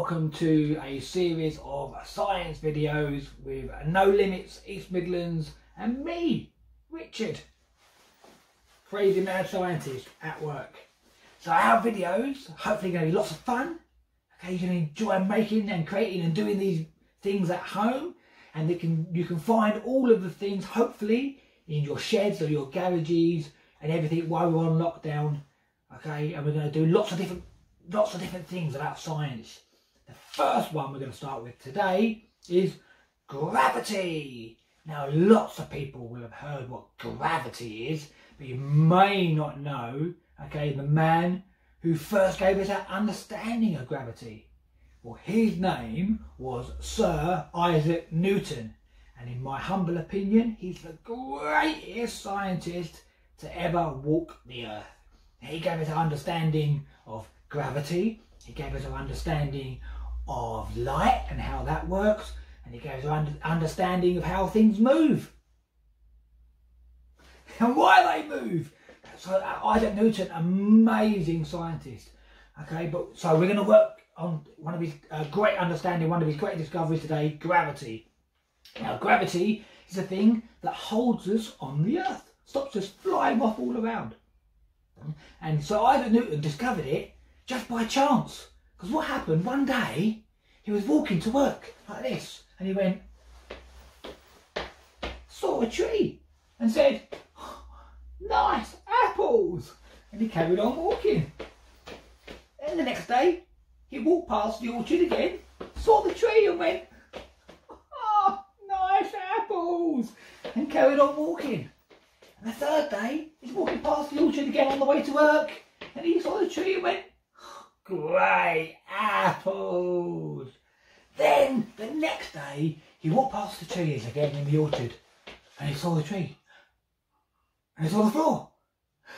welcome to a series of science videos with No Limits East Midlands and me, Richard, crazy mad scientist at work. So our videos hopefully going to be lots of fun. Okay, you're going to enjoy making and creating and doing these things at home, and you can find all of the things hopefully in your sheds or your garages and everything while we're on lockdown. Okay, and we're going to do lots of different things about science. The first one we're going to start with today is gravity. Now, lots of people will have heard what gravity is, but you may not know, okay, the man who first gave us our understanding of gravity. Well, his name was Sir Isaac Newton, and in my humble opinion, he's the greatest scientist to ever walk the earth. He gave us our understanding of gravity, he gave us our understanding of light and how that works, and he gave us our understanding of how things move and why they move. So Isaac Newton, amazing scientist. Okay, but so we're going to work on one of his great understanding, one of his great discoveries today, gravity. Now, gravity is a thing that holds us on the earth, stops us flying off all around. And so Isaac Newton discovered it just by chance. Because what happened, one day, he was walking to work like this, and he went, saw a tree, and said, oh, nice apples, and he carried on walking. And the next day, he walked past the orchard again, saw the tree and went, oh, nice apples, and carried on walking. And the third day, he's walking past the orchard again on the way to work, and he saw the tree and went, oh, great apples. Then the next day, he walked past the trees again in the orchard, and he saw the tree, and he saw the floor,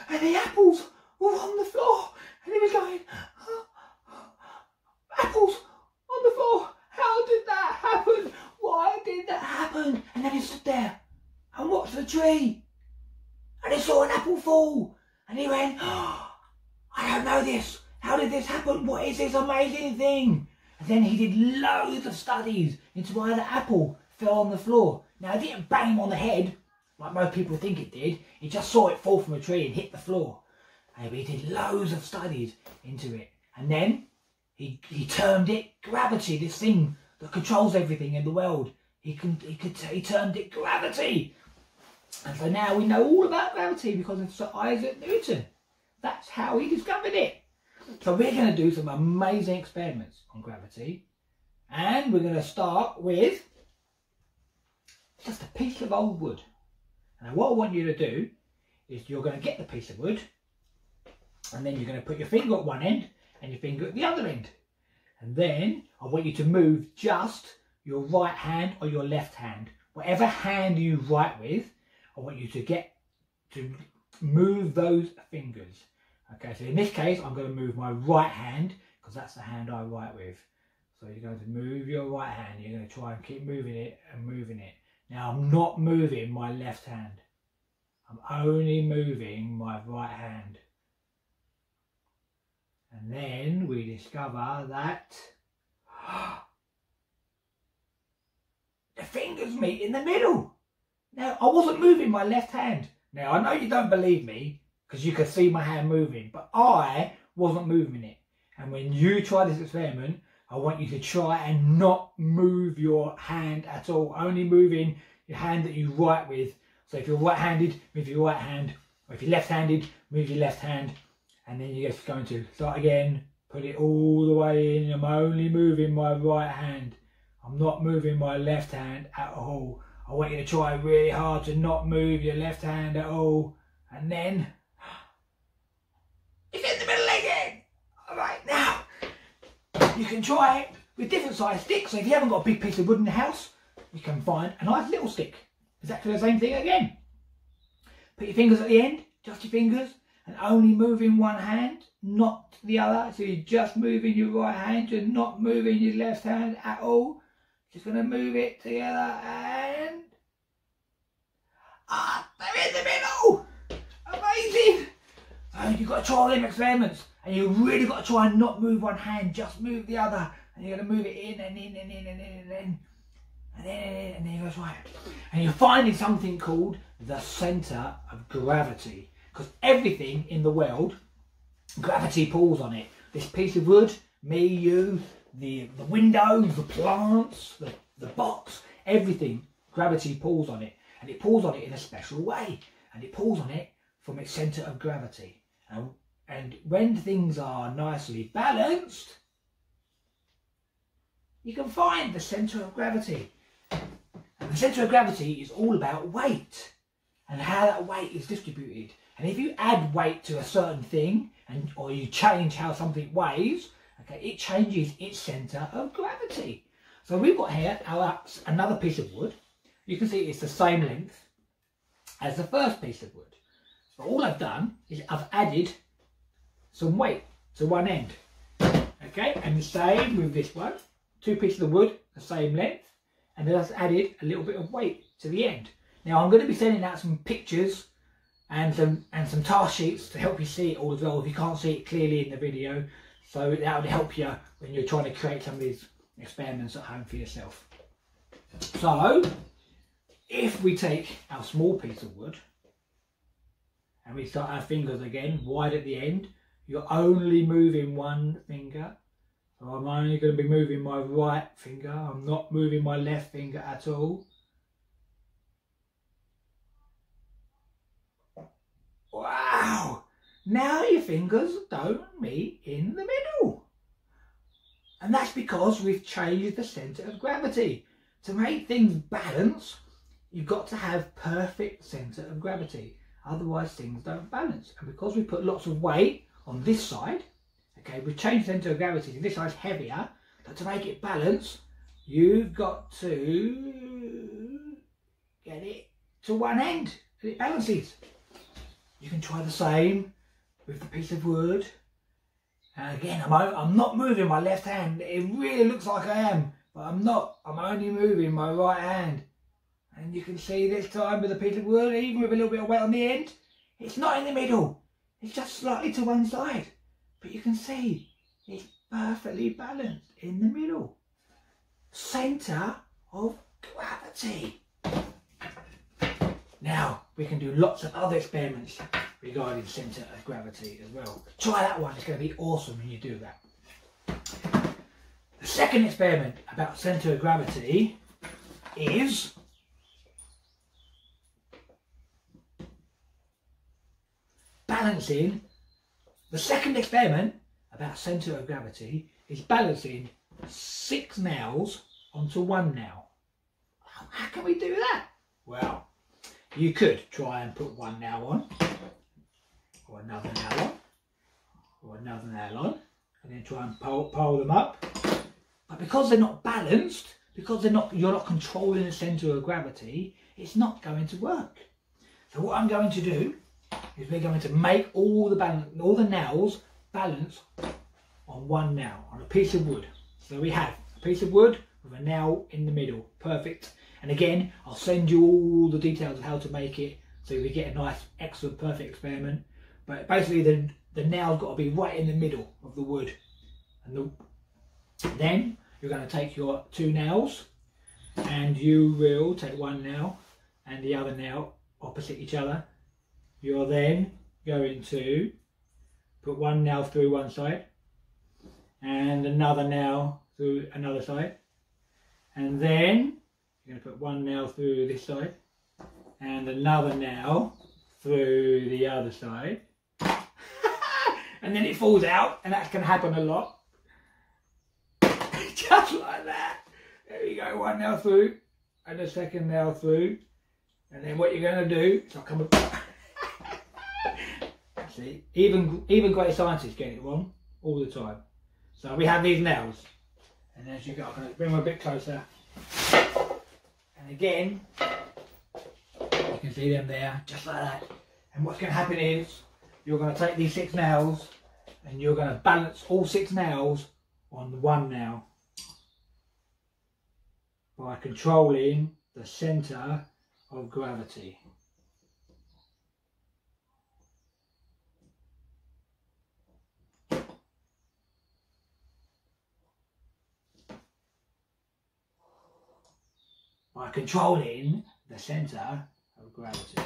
and the apples were on the floor, and he was going, oh, apples on the floor, how did that happen? Why did that happen? And then he stood there and watched the tree, and he saw an apple fall, and he went, oh, I don't know this. How did this happen? What is this amazing thing? And then he did loads of studies into why the apple fell on the floor. Now, it didn't bang him on the head, like most people think it did. He just saw it fall from a tree and hit the floor. And he did loads of studies into it. And then he termed it gravity, this thing that controls everything in the world. He termed it gravity. And so now we know all about gravity because of Sir Isaac Newton. That's how he discovered it. So we're going to do some amazing experiments on gravity. And we're going to start with just a piece of old wood. And what I want you to do is you're going to get the piece of wood, and then you're going to put your finger at one end and your finger at the other end. And then I want you to move just your right hand or your left hand. Whatever hand you write with, I want you to move those fingers. Okay, so in this case, I'm going to move my right hand because that's the hand I write with. So you're going to move your right hand. You're going to try and keep moving it and moving it. Now, I'm not moving my left hand. I'm only moving my right hand. And then we discover that the fingers meet in the middle. Now, I wasn't moving my left hand. Now, I know you don't believe me because you can see my hand moving, but I wasn't moving it. And when you try this experiment, I want you to try and not move your hand at all, only moving your hand that you write with. So if you're right-handed, move your right hand, or if you're left-handed, move your left hand, and then you're just going to start again, put it all the way in. I'm only moving my right hand. I'm not moving my left hand at all. I want you to try really hard to not move your left hand at all. And then, it's in the middle again. All right, now, you can try it with different size sticks. So if you haven't got a big piece of wood in the house, you can find a nice little stick. Exactly the same thing again. Put your fingers at the end, just your fingers, and only moving one hand, not the other. So you're just moving your right hand, you're not moving your left hand at all. Just going to move it together and... they're in the middle! Amazing! So you've got to try all them experiments, and you've really got to try and not move one hand, just move the other. and you're going to move it in and in and in and in and in. And then it goes right. And you're finding something called the centre of gravity. Because everything in the world, gravity pulls on it. This piece of wood, me, you, the windows, the plants, the box, everything, gravity pulls on it. And it pulls on it in a special way. And it pulls on it from its centre of gravity. And when things are nicely balanced, you can find the centre of gravity. And the centre of gravity is all about weight and how that weight is distributed. And if you add weight to a certain thing, or you change how something weighs, okay, it changes its centre of gravity. So we've got here another piece of wood. You can see it's the same length as the first piece of wood. So all I've done is I've added some weight to one end. Okay, and the same with this one. Two pieces of wood, the same length, and then I've added a little bit of weight to the end. Now I'm going to be sending out some pictures and some task sheets to help you see it all as well if you can't see it clearly in the video. So that will help you when you're trying to create some of these experiments at home for yourself. So if we take our small piece of wood and we start our fingers again wide at the end, you're only moving one finger. So I'm only going to be moving my right finger. I'm not moving my left finger at all. Wow! Now your fingers don't meet in the middle. And that's because we've changed the centre of gravity. To make things balance, you've got to have perfect centre of gravity. Otherwise things don't balance. And because we put lots of weight on this side, okay, we've changed the centre of gravity, so this side's heavier, but to make it balance, you've got to get it to one end, and it balances. You can try the same with the piece of wood. And again, I'm not moving my left hand. It really looks like I am, but I'm not. I'm only moving my right hand. And you can see this time with a piece of wood, even with a little bit of weight on the end, it's not in the middle. It's just slightly to one side. But you can see it's perfectly balanced in the middle. Centre of gravity. Now we can do lots of other experiments regarding centre of gravity as well. Try that one, it's going to be awesome when you do that. The second experiment about centre of gravity is balancing. The second experiment about centre of gravity is balancing 6 nails onto one nail. How can we do that? Well, you could try and put one nail on, or another nail on, or another nail on, and then try and pile them up. But because they're not balanced, because you're not controlling the centre of gravity, it's not going to work. So what I'm going to do is we're going to make all the nails balance on one nail, on a piece of wood. So we have a piece of wood with a nail in the middle. Perfect. And again, I'll send you all the details of how to make it so we get a nice, excellent, perfect experiment. But basically the nail's got to be right in the middle of the wood. And then you're going to take your 2 nails and you will take one nail and the other nail opposite each other. You're then going to put one nail through one side and another nail through another side, and then you're going to put one nail through this side and another nail through the other side and then it falls out, and that's going to happen a lot. Just like that. There you go, one nail through and a second nail through, and then what you're going to do is I'll come up. See, even great scientists get it wrong all the time. So we have these nails, and as you go, I'm going to bring them a bit closer, and again you can see them there, just like that. And what's going to happen is you're going to take these 6 nails and you're going to balance all 6 nails on one nail by controlling the centre of gravity. by controlling the centre of gravity.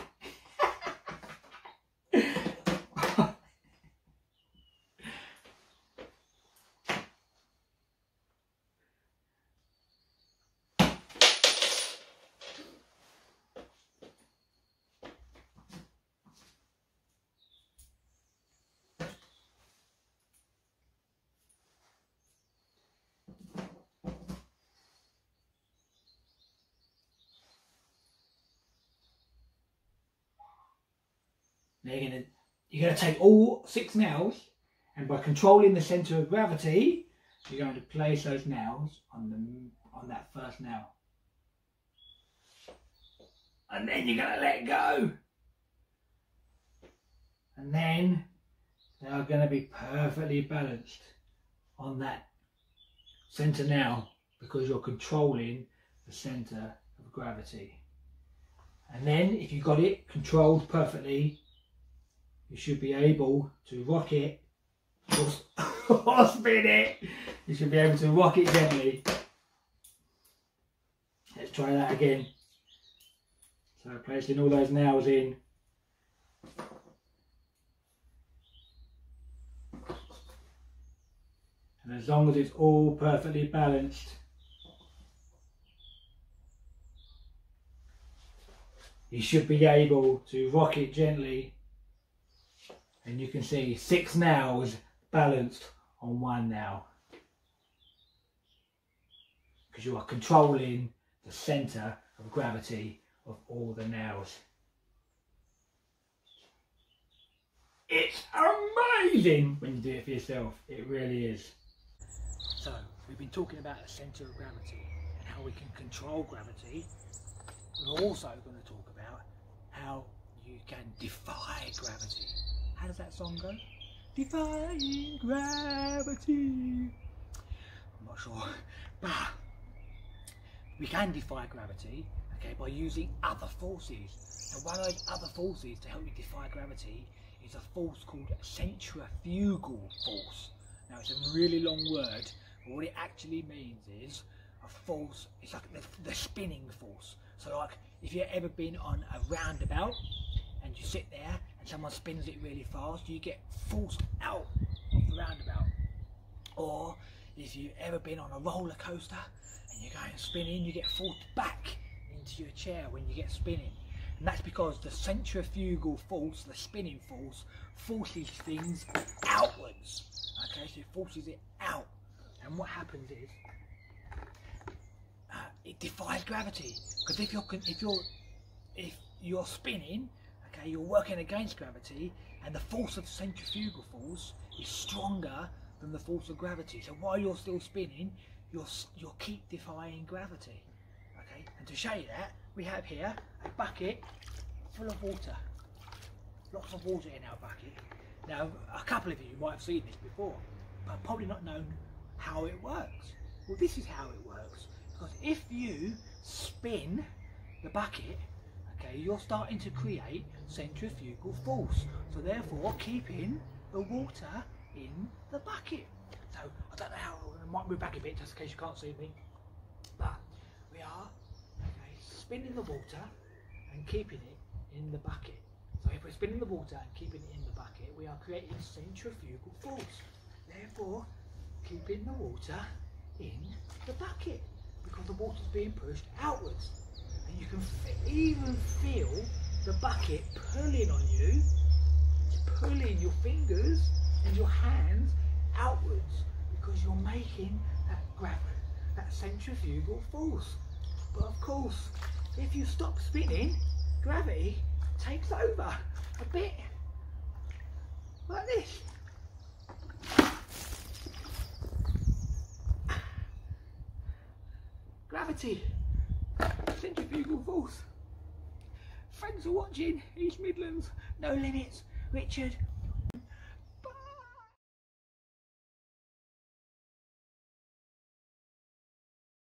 Now you're going to take all 6 nails, and by controlling the centre of gravity, you're going to place those nails on that first nail. And then you're going to let go. And then they are going to be perfectly balanced on that centre nail, because you're controlling the centre of gravity. And then if you've got it controlled perfectly, you should be able to rock it or spin it. You should be able to rock it gently. Let's try that again. So placing all those nails in. And as long as it's all perfectly balanced, you should be able to rock it gently. And you can see 6 nails balanced on 1 nail, because you are controlling the centre of gravity of all the nails. It's amazing when you do it for yourself. It really is. So we've been talking about the centre of gravity and how we can control gravity. We're also going to talk about how you can defy gravity. How does that song go? Defying gravity. I'm not sure, but we can defy gravity, okay, by using other forces. And one of those other forces to help you defy gravity is a force called centrifugal force. Now it's a really long word, but what it actually means is a force. It's like the spinning force. So like if you've ever been on a roundabout and you sit there and someone spins it really fast, you get forced out of the roundabout. Or if you've ever been on a roller coaster and you're going spinning, you get forced back into your chair when you get spinning. And that's because the centrifugal force, the spinning force, forces things outwards. Okay, so it forces it out. And what happens is it defies gravity. Because if you're spinning, okay, you're working against gravity, and the force of centrifugal force is stronger than the force of gravity. So while you're still spinning, you'll keep defying gravity. Okay, and to show you that, we have here a bucket full of water. Lots of water in our bucket. Now, a couple of you might have seen this before, but probably not known how it works. Well, this is how it works. Because if you spin the bucket, okay, you're starting to create centrifugal force. So therefore, keeping the water in the bucket. So I don't know how, I might move back a bit just in case you can't see me. But we are spinning the water and keeping it in the bucket. So if we're spinning the water and keeping it in the bucket, we are creating centrifugal force. Therefore, keeping the water in the bucket, because the water's being pushed outwards. And you can even feel the bucket pulling on you. It's pulling your fingers and your hands outwards, because you're making that centrifugal force. But of course, if you stop spinning, gravity takes over a bit like this. Gravity, centrifugal force. Thanks for watching East Midlands No Limits. Richard.